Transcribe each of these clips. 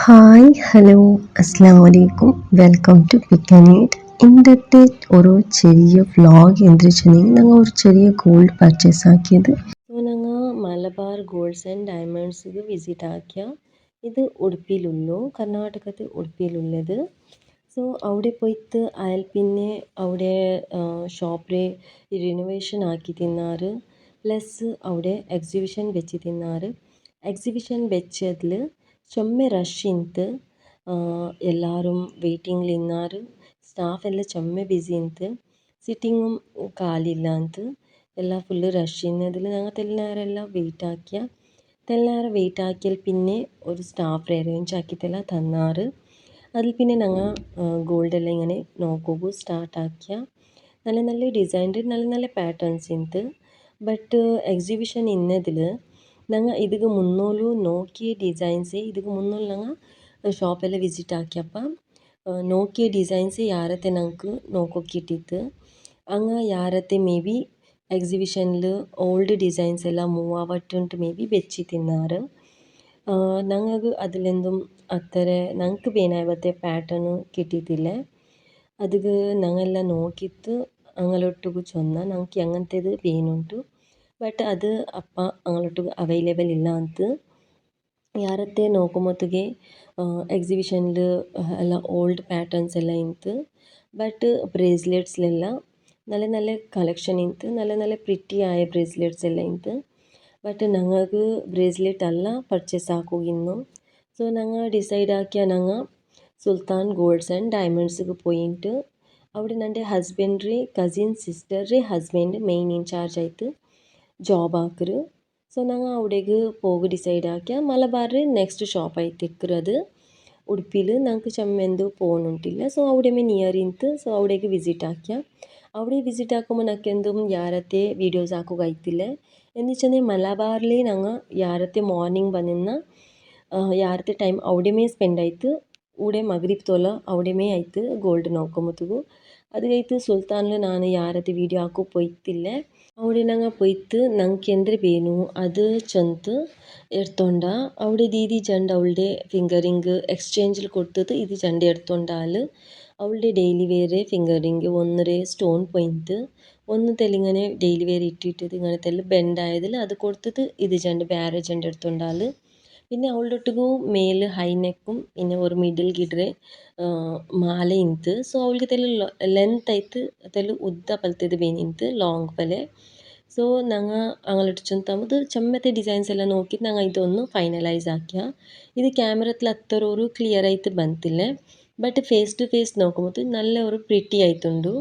Hi hello അസ്സലാമു അലൈക്കും welcome to pick and eat. ഇന്നത്തെ ഒരു ചെറിയ വ്ളോഗ് എന്ത് വെച്ചിട്ടുണ്ടെങ്കിൽ ഞങ്ങൾ ഒരു ചെറിയ ഗോൾഡ് പർച്ചേസ് ആക്കിയത്. ഞങ്ങൾ മലബാർ ഗോൾഡ്സ് ആൻഡ് ഡയമണ്ട്സിಗೆ വിസിറ്റ് ആക്കിയ ഇത് ഉടുപ്പിയിലുള്ളൂ, കർണാടകത്തിൽ ഉടുപ്പിയിലുള്ളത്. സോ അവിടെ പോയിട്ട് അയാൾ പിന്നെ അവിടെ ഷോപ്പിൽ റിനോവേഷൻ ആക്കി തിന്നാറ്, പ്ലസ് അവിടെ എക്സിബിഷൻ വെച്ച് തിന്നാറ്. എക്സിബിഷൻ വെച്ചതിൽ ചൊಮ್ಮೆ ರಶ್ ಇಂತು, ಎಲ್ಲರೂ ವೆಯ್ಟಿಂಗ್ಲಿ ಇన్నారు. ಸ್ಟಾಫ್ ಎಲ್ಲ ಚೊಮ್ಮೆ ಬ್ಯುಸಿ ಇಂತು, ಸಿಟ್ಟಿಂഗും കാലില്ല ಅಂತು ಎಲ್ಲ ഫുള്ള് റഷ് ഇന്നതിൽ ഞങ്ങൾ തെല്ലാരെല്ലാം വെയിറ്റ് ആക്കിയ തെല്ലാരെ വെയിറ്റ് ആക്കിയാൽ പിന്നെ ഒരു സ്റ്റാഫ് അറേഞ്ച് ആക്കിയിട്ടെല്ലാം തന്നാറ്. അതിൽ പിന്നെ ഞങ്ങൾ ഗോൾഡെല്ലാം ഇങ്ങനെ നോക്കുക സ്റ്റാർട്ട് ആക്കിയ നല്ല നല്ല ഡിസൈൻഡ് നല്ല നല്ല പാറ്റേൺസ് ഉണ്ട്. ബട്ട് എക്സിബിഷൻ ഇന്നതിൽ ഞങ്ങൾ ഇതിಗೆ മുന്നോಲು നോക്കിയ ഡിസൈൻസ് ഇതിಗೆ മുന്നോಲು ഞങ്ങൾ ഷോപ്പെല്ലാം വിസിറ്റ് ആക്കിയപ്പം നോക്കിയ ഡിസൈൻസ് ಯಾರತ್ತೆ ഞങ്ങൾക്ക് നോക്കിക്കിട്ടിತ್ತು. അങ്ങ് ಯಾರತ್ತೆ മേ ബി എക്സിബിഷനിൽ ഓൾഡ് ഡിസൈൻസ് എല്ലാം മൂവ് ആവട്ടുകൊണ്ട് മേ ബി വെച്ച് തിന്നാറ്. ഞങ്ങൾക്ക് അതിലെന്തും അത്ര ഞങ്ങൾക്ക് വേനാവത്തെ പാറ്റേൺ കിട്ടിയിട്ടില്ല. അതിಗೆ ഞങ്ങളെല്ലാം നോക്കിയിട്ട് ഞങ്ങളൊട്ടിಗೆ ചൊന്ന ഞങ്ങൾക്ക് അങ്ങനത്തേത് വേണുಂಟು. ಬಟ್ ಅದು ಅಪ್ಪ ಅಂಗಳೊಟ್ಟಿಗೆ ಅವೈಲೇಬಲ್ ಇಲ್ಲ ಅಂತ ಯಾರತ್ತೆ ನೋಕೊಂಬತ್ತಿಗೆ ಎಕ್ಸಿಬಿಷನ್ಲು ಎಲ್ಲ ಓಲ್ಡ್ ಪ್ಯಾಟರ್ನ್ಸ್ ಎಲ್ಲ ಇಂತು. ಬಟ್ ಬ್ರೇಸ್ಲೆಟ್ಸ್ಲೆಲ್ಲ നല്ല നല്ല കളക്ഷൻ ಇಂತು, നല്ല നല്ല പ്രിറ്റി ആയ ബ്രേസ്ലെറ്റ്സ് എല്ലാം ಇಂತು. ബട്ട് ഞങ്ങൾക്ക് ബ്രേസ്ലെറ്റ് അല്ല പർച്ചേസ് ആക്കുകയിന്നു. സോ ഞങ്ങൾ ഡിസൈഡ് ആക്കിയ ഞങ്ങൾ സുൽത്താൻ ഗോൾഡ്സ് ആൻഡ് ഡയമണ്ട്സിಗೆ പോയിട്ട് അവിടെ എൻ്റെ husband cousin sister husband main in charge ആയിട്ട് ಜಾಬ್ ಹಾಕರು. ಸೊ ഞങ്ങൾ അവിടേക്ക് പോകെ ഡിസൈഡ് ആക്കിയ മലബാർ നെക്സ്റ്റ് ഷോപ്പായിട്ട് ഇക്കുന്നത് ഉടുപ്പിയിൽ ഞങ്ങൾക്ക് ചെമ്മെന്തു പോകുന്നുണ്ടില്ല. സോ അവിടെ നിയർ ಇಂತು. ಸೊ അവിടേക്ക് വിസിറ്റ് ആക്കിയ അവിടെ വിസിറ്റ് ആക്കുമ്പോൾ ഞങ്ങൾക്ക് എന്തും ಯಾರತ್ತೆ വീഡിയോസ് ആക്കുക ആയിട്ടില്ല. എന്ന് വെച്ചാൽ മലബാറിൽ ഞങ്ങൾ ಯಾರತ್ತೆ ಮಾರ್ನಿಂಗ್ ಬಂದಿನ ಯಾರತ್ತೆ ಟೈಮ್ ಅವಿಡೆಮೇ ಸ್ಪೆಂಡ್ ಆಯಿತು. ಊಡೆ ಮಗ್ರಿಬ್ ತೋಲ ಅವಿಡೆಮೇ ಆಯಿತು ಗೋಲ್ಡ್ ನೋಕೊಂಬತ್ತಿಗೂ. ಅದು ಆಯಿತು ಸುಲ್ತಾನ್ಲು ನಾನು ಯಾರತ್ತೆ ವೀಡಿಯೋ ಹಾಕೋ പോയിട്ടില്ല. അവിടെ ഞങ്ങൾ പോയിട്ട് ഞങ്ങൾക്ക് എന്ത് വേണു അത് ചെന്ന് എടുത്തോണ്ട. അവിടെ ദീദി ജണ്ട് അവളുടെ ഫിംഗറിങ് എക്സ്ചേഞ്ചിൽ കൊടുത്തത് ഇത് ജണ്ട് എടുത്തോണ്ടാൽ അവളുടെ ഡെയിലി വെയർ ഫിംഗറിങ് ഒന്നര സ്റ്റോൺ പോയിന്റ് ഒന്ന് തെളിങ്ങനെ ഡെയിലി വെയർ ഇട്ടിട്ടത് ഇങ്ങനത്തെ എല്ലാം ബെൻഡായതിൽ അത് കൊടുത്തത് ഇത് ജണ്ട് വേറെ ജണ്ട് എടുത്തോണ്ടാൽ. പിന്നെ അവളുടെ ഒട്ടിಗೂ മേല് ഹൈ നെക്കും പിന്നെ ഒരു മിഡിൽ ಗಿಡ್ರೆ ಮಾಲೆ ಇಂತು. ಸೊ ಅವಳಿಗೆ ತೆಲು ಲೆಂತ್ ಆಯ್ತು ತೆಲು ಉದ್ದ ಪಲ್ತದ ಬೇನಿಂತು ಲಾಂಗ್ ಪಲೆ. ಸೊ ഞങ്ങൾ അങ്ങോട്ട് ചെന്നത് ചെമ്മത്തെ ഡിസൈൻസ് എല്ലാം നോക്കിയിട്ട് ഞങ്ങൾ ഇതൊന്ന് ഫൈനലൈസ് ആക്കിയ. ഇത് ക്യാമറത്തിൽ അത്ര ഒരു ക്ലിയർ ആയിട്ട് ಬಂತಿಲ್ಲ. ബട്ട് ഫേസ് ടു ഫേസ് നോക്കുമ്പോൾ നല്ല ഒരു പ്രിറ്റി ആയിട്ടുണ്ട്.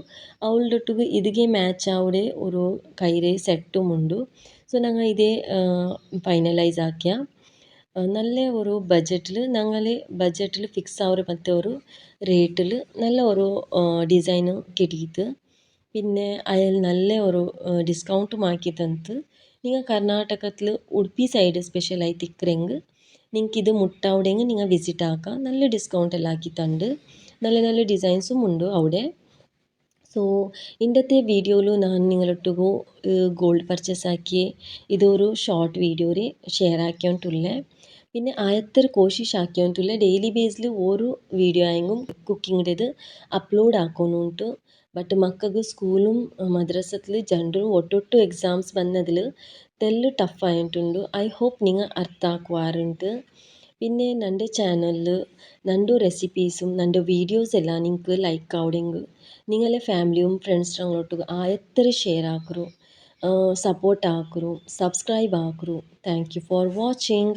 അവളുടെ ഒട്ടിಗೆ ഇതിಗೆ ಮ್ಯಾಚ್ ആവുടെ ഒരു കൈരെ സെറ്റും ഉണ്ട്. സോ ഞങ്ങൾ ഇതേ ഫൈനലൈസ് ആക്കിയ നല്ല ഒരു ബഡ്ജറ്റിൽ ഞങ്ങൾ ബഡ്ജറ്റിൽ ഫിക്സ് ആവുന്ന മറ്റേ ഒരു റേറ്റിൽ നല്ല ഒരു ഡിസൈൻ കിട്ടിയിട്ട് പിന്നെ അയാൾ നല്ല ഒരു ഡിസ്കൗണ്ടും ആക്കി തന്നിട്ട്. നിങ്ങൾ കർണാടകത്തിൽ ഉಡುപ്പി സൈഡ് സ്പെഷ്യലായിട്ട് ഇക്കರೆങ്കിൽ നിങ്ങൾക്ക് ഇത് മുട്ടാവുടെങ്കിൽ നിങ്ങൾ വിസിറ്റ് ആക്കാം. നല്ല ഡിസ്കൗണ്ട് എല്ലാം ആക്കി തണ്ട്, നല്ല നല്ല ഡിസൈൻസും ഉണ്ട് അവിടെ. സോ ഇന്നത്തെ വീഡിയോയിൽ ഞാൻ നിങ്ങളൊട്ടിಗೂ ഗോൾഡ് പർച്ചേസ് ആക്കി ഇതൊരു ഷോർട്ട് വീഡിയോയിൽ ഷെയർ ആക്കിയിട്ടുള്ള പിന്നെ ആയത്തൊരു കോശിഷ് ആക്കിയിട്ടുള്ള ഡെയിലി ബേസിൽ ഓരോ വീഡിയോ ആയെങ്കിലും കുക്കിങ്ങിൻ്റെത് അപ്ലോഡ് ആക്കുന്നുണ്ട്. ബട്ട് മക്കൾക്ക് സ്കൂളും മദ്രസത്തിൽ ജണ്ടും ഒട്ടൊട്ടു എക്സാംസ് വന്നതിൽ തെല്ല് ടഫ് ആയിട്ടുണ്ട്. ഐ ഹോപ്പ് നിങ്ങൾ അർത്ഥാക്കുവാറുണ്ട്. പിന്നെ എൻ്റെ ചാനലിൽ നൻ്റെ റെസിപ്പീസും നൻ്റെ വീഡിയോസ് എല്ലാം നിങ്ങൾക്ക് ലൈക്ക് ആവുടെങ്കിൽ നിങ്ങളെ ഫാമിലിയും ഫ്രണ്ട്സിനോട്ട് ആയത്ര ഷെയർ ആക്കರು, സപ്പോർട്ട് ആക്കರು, സബ്സ്ക്രൈബ് ആക്കರು. Thank you for watching.